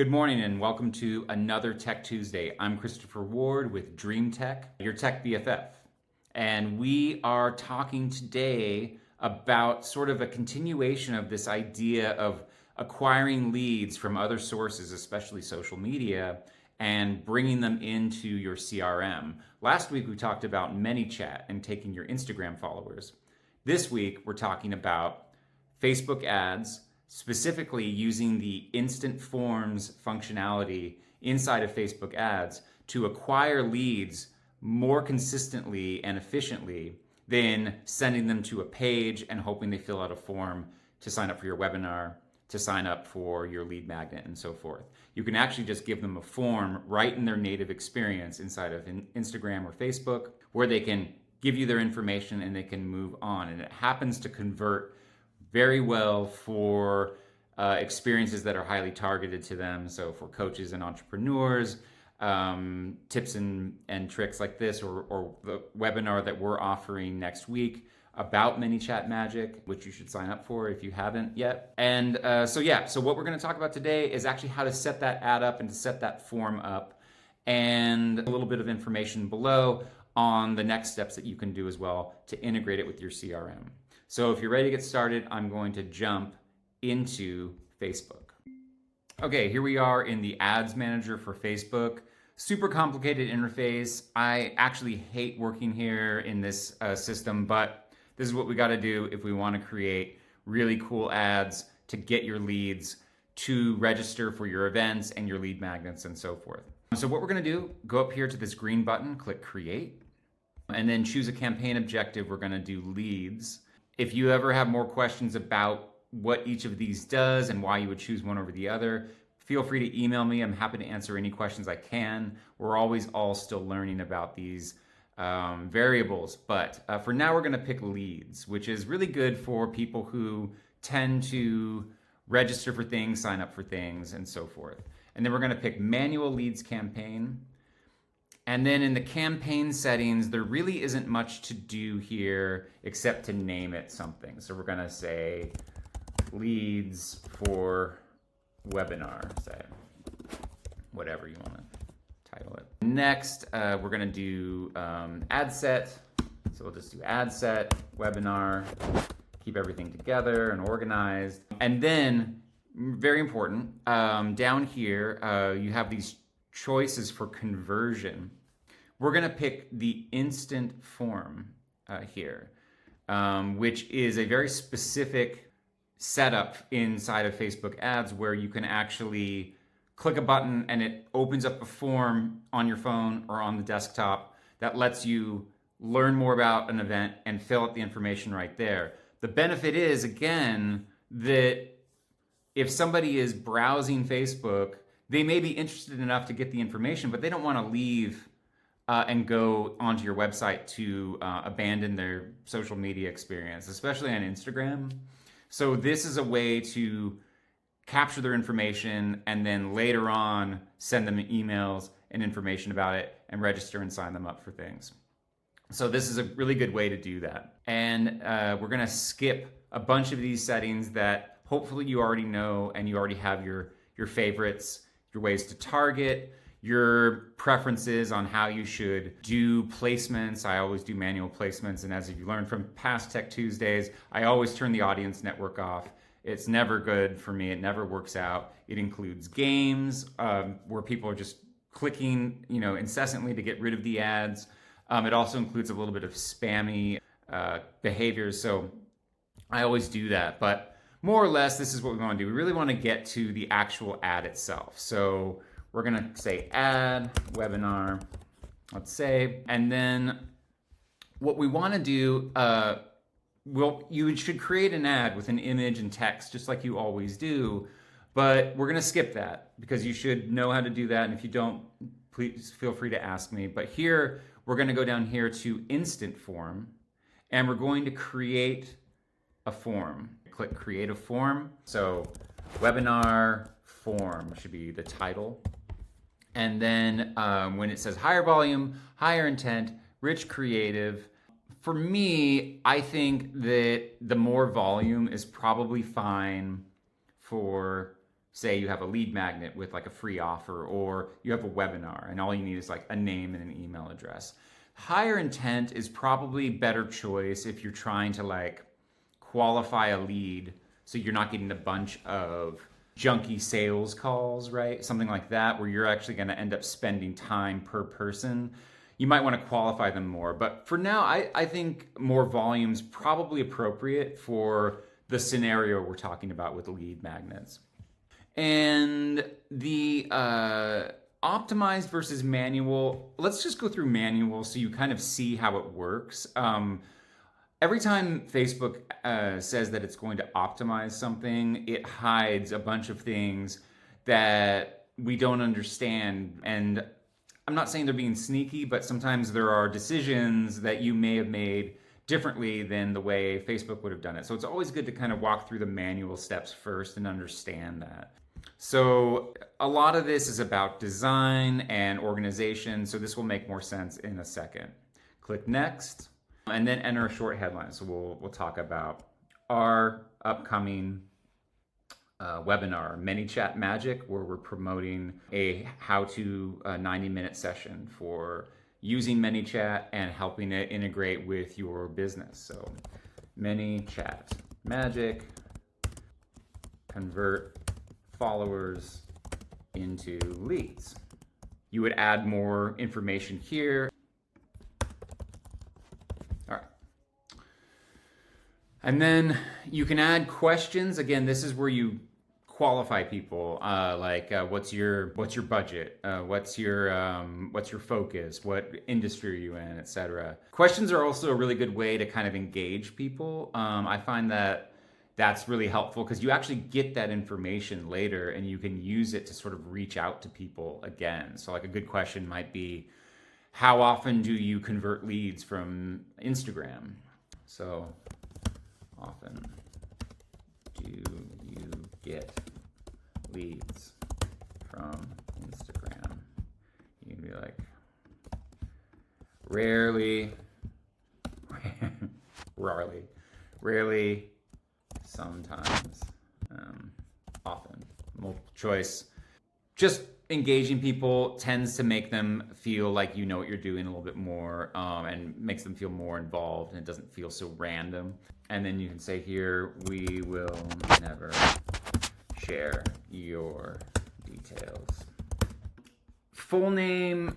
Good morning and welcome to another Tech Tuesday. I'm Christopher Ward with Dream Tech, your tech BFF. And we are talking today about sort of a continuation of this idea of acquiring leads from other sources, especially social media, and bringing them into your CRM. Last week we talked about ManyChat and taking your Instagram followers. This week we're talking about Facebook ads, specifically using the instant forms functionality inside of Facebook ads to acquire leads more consistently and efficiently than sending them to a page and hoping they fill out a form to sign up for your webinar, to sign up for your lead magnet, and so forth. You can actually just give them a form right in their native experience inside of Instagram or Facebook where they can give you their information and they can move on. And it happens to convert very well for experiences that are highly targeted to them. So for coaches and entrepreneurs, tips and tricks like this, or the webinar that we're offering next week about ManyChat Magic, which you should sign up for if you haven't yet. And so what we're going to talk about today is actually how to set that ad up and to set that form up, and a little bit of information below on the next steps that you can do as well to integrate it with your CRM. So if you're ready to get started, I'm going to jump into Facebook. Okay, here we are in the Ads Manager for Facebook. Super complicated interface. I actually hate working here in this system, but this is what we got to do if we want to create really cool ads to get your leads to register for your events and your lead magnets and so forth. So what we're going to do, go up here to this green button, click Create, and then choose a campaign objective. We're going to do leads. If you ever have more questions about what each of these does and why you would choose one over the other, feel free to email me. I'm happy to answer any questions I can. We're always all still learning about these variables. But for now, we're going to pick leads, which is really good for people who tend to register for things, sign up for things, and so forth. And then we're going to pick manual leads campaign. And then in the campaign settings, there really isn't much to do here except to name it something. So we're going to say leads for webinar, say whatever you want to title it. Next, we're going to do ad set. So we'll just do ad set, webinar, keep everything together and organized. And then, very important, down here, you have these choices for conversion. We're going to pick the instant form here, which is a very specific setup inside of Facebook ads where you can actually click a button and it opens up a form on your phone or on the desktop that lets you learn more about an event and fill out the information right there. The benefit is, again, that if somebody is browsing Facebook, they may be interested enough to get the information, but they don't want to leave and go onto your website to abandon their social media experience, especially on Instagram. So this is a way to capture their information and then later on send them emails and information about it and register and sign them up for things. So this is a really good way to do that. And we're going to skip a bunch of these settings that hopefully you already know and you already have your favorites, your ways to target, your preferences on how you should do placements. I always do manual placements, and as you learned from past Tech Tuesdays, I always turn the audience network off. It's never good for me. It never works out. It includes games where people are just clicking, incessantly to get rid of the ads. It also includes a little bit of spammy behaviors, so I always do that. But more or less, this is what we want to do. We really want to get to the actual ad itself. So we're going to say ad, webinar, let's say, and then what we want to do, you should create an ad with an image and text just like you always do, but we're going to skip that because you should know how to do that. And if you don't, please feel free to ask me. But here, we're going to go down here to instant form, and we're going to create a form. Click create a form. So webinar form should be the title. And then when it says higher volume, higher intent, rich creative, for me, I think that the more volume is probably fine for say you have a lead magnet with like a free offer, or you have a webinar and all you need is like a name and an email address. Higher intent is probably better choice if you're trying to like qualify a lead so you're not getting a bunch of junky sales calls, right? Something like that, where you're actually going to end up spending time per person. You might want to qualify them more. But for now, I think more volume's probably appropriate for the scenario we're talking about with lead magnets. And the optimized versus manual, let's just go through manual so you kind of see how it works. Every time Facebook says that it's going to optimize something, it hides a bunch of things that we don't understand. And I'm not saying they're being sneaky, but sometimes there are decisions that you may have made differently than the way Facebook would have done it. So it's always good to kind of walk through the manual steps first and understand that. So a lot of this is about design and organization, so this will make more sense in a second. Click next, and then enter a short headline. So we'll talk about our upcoming webinar, ManyChat Magic, where we're promoting a how-to 90-minute session for using ManyChat and helping it integrate with your business. So ManyChat Magic, convert followers into leads. You would add more information here. All right. And then you can add questions. Again, this is where you qualify people, what's your budget, what's your focus, what industry are you in, etc. Questions are also a really good way to kind of engage people. I find that that's really helpful because you actually get that information later and you can use it to sort of reach out to people again. So like a good question might be, how often do you convert leads from Instagram? So often do you get leads from Instagram? You can be like, rarely, sometimes, often. Multiple choice. Just engaging people tends to make them feel like you know what you're doing a little bit more, and makes them feel more involved, and it doesn't feel so random. And then you can say here, we will never share your details. Full name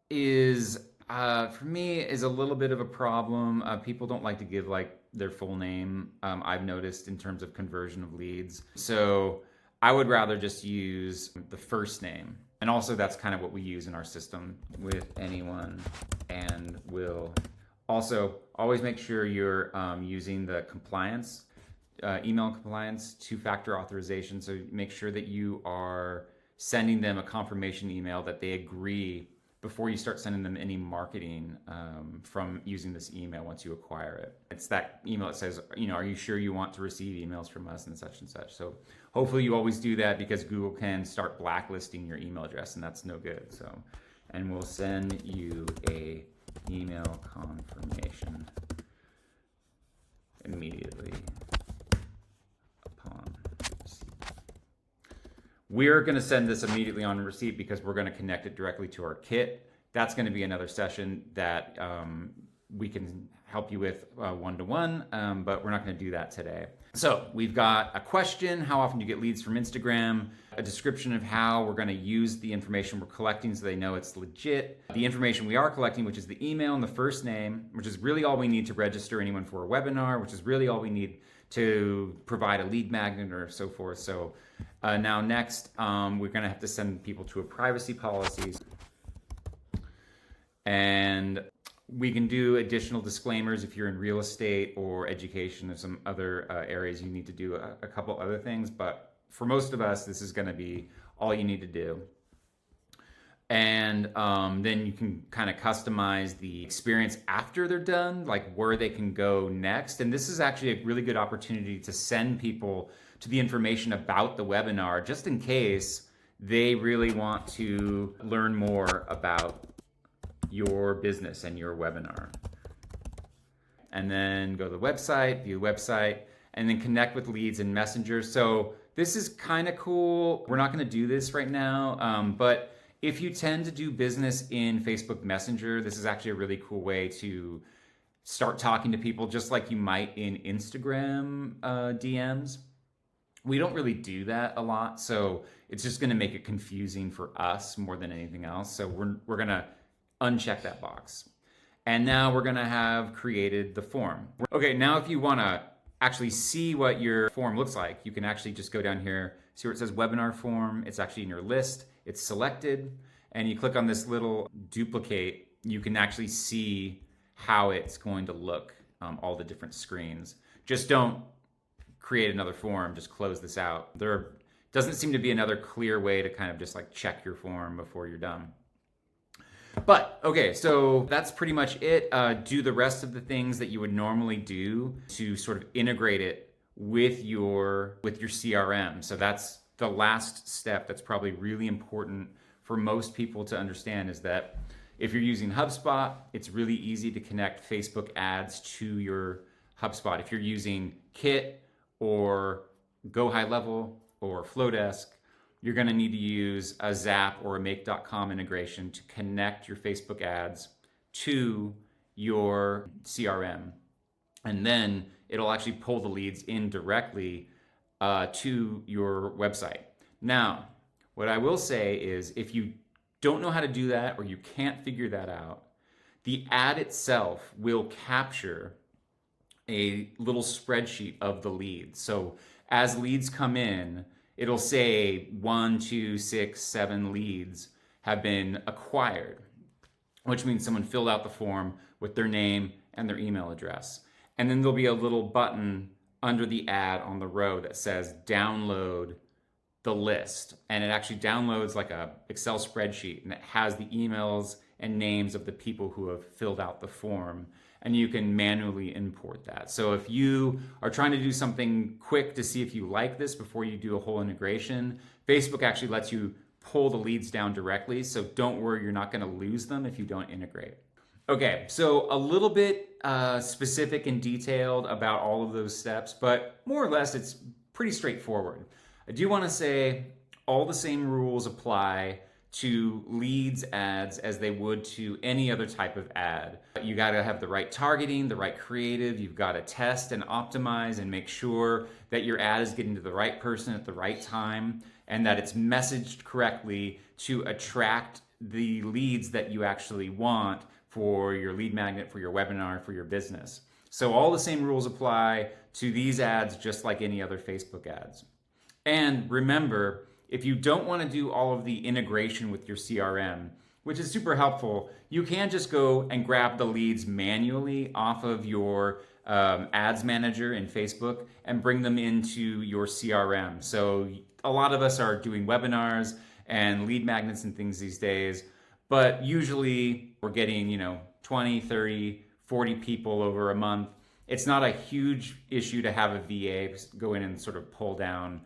is, for me, is a little bit of a problem. People don't like to give like their full name, I've noticed, in terms of conversion of leads. So I would rather just use the first name. And also that's kind of what we use in our system with anyone, and will also always make sure you're using the compliance, email compliance, two-factor authorization. So make sure that you are sending them a confirmation email that they agree before you start sending them any marketing from using this email once you acquire it. It's that email that says, are you sure you want to receive emails from us and such and such. So hopefully you always do that, because Google can start blacklisting your email address, and that's no good. So, and we'll send you a email confirmation immediately upon receipt. We're going to send this immediately on receipt because we're going to connect it directly to our kit. That's going to be another session that we can help you with one-to-one, but we're not going to do that today. So we've got a question: how often do you get leads from Instagram? A description of how we're going to use the information we're collecting so they know it's legit. The information we are collecting, which is the email and the first name, which is really all we need to register anyone for a webinar, which is really all we need to provide a lead magnet or so forth. So now next, we're going to have to send people to a privacy policy. And we can do additional disclaimers if you're in real estate or education or some other areas you need to do a couple other things. But for most of us, this is going to be all you need to do. And then you can kind of customize the experience after they're done, like where they can go next. And this is actually a really good opportunity to send people to the information about the webinar, just in case they really want to learn more about your business and your webinar. And then go to the website, view the website, and then connect with leads in Messenger. So this is kind of cool. We're not going to do this right now, but if you tend to do business in Facebook Messenger, this is actually a really cool way to start talking to people just like you might in Instagram DMs. We don't really do that a lot, so it's just going to make it confusing for us more than anything else. So we're going to uncheck that box. And now we're going to have created the form. Okay, now if you want to actually see what your form looks like, you can actually just go down here, see where it says webinar form. It's actually in your list. It's selected, and you click on this little duplicate. You can actually see how it's going to look, all the different screens. Just don't create another form, just close this out. There doesn't seem to be another clear way to kind of just like check your form before you're done. But okay, so that's pretty much it. Do the rest of the things that you would normally do to sort of integrate it with your CRM. So that's the last step that's probably really important for most people to understand, is that if you're using HubSpot, it's really easy to connect Facebook ads to your HubSpot. If you're using Kit or Go High Level or Flowdesk, you're going to need to use a Zap or a Make.com integration to connect your Facebook ads to your CRM. And then it'll actually pull the leads in directly to your website. Now, what I will say is, if you don't know how to do that or you can't figure that out, the ad itself will capture a little spreadsheet of the leads. So as leads come in, it'll say 1, 2, 6, 7 leads have been acquired, which means someone filled out the form with their name and their email address. And then there'll be a little button under the ad on the row that says download the list. And it actually downloads like a Excel spreadsheet, and it has the emails and names of the people who have filled out the form. And you can manually import that. So if you are trying to do something quick to see if you like this before you do a whole integration, Facebook actually lets you pull the leads down directly. So don't worry, you're not going to lose them if you don't integrate. Okay, so a little bit specific and detailed about all of those steps, but more or less it's pretty straightforward. I do want to say all the same rules apply to leads ads as they would to any other type of ad. You got to have the right targeting, the right creative. You've got to test and optimize and make sure that your ad is getting to the right person at the right time, and that it's messaged correctly to attract the leads that you actually want for your lead magnet, for your webinar, for your business. So all the same rules apply to these ads just like any other Facebook ads. And remember, if you don't want to do all of the integration with your CRM, which is super helpful, you can just go and grab the leads manually off of your ads manager in Facebook and bring them into your CRM. So a lot of us are doing webinars and lead magnets and things these days, but usually we're getting, 20, 30, 40 people over a month. It's not a huge issue to have a VA go in and sort of pull down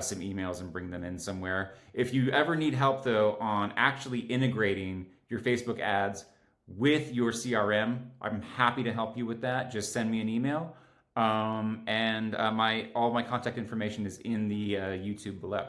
some emails and bring them in somewhere. If you ever need help though on actually integrating your Facebook ads with your CRM, I'm happy to help you with that. Just send me an email, and all my contact information is in the YouTube below.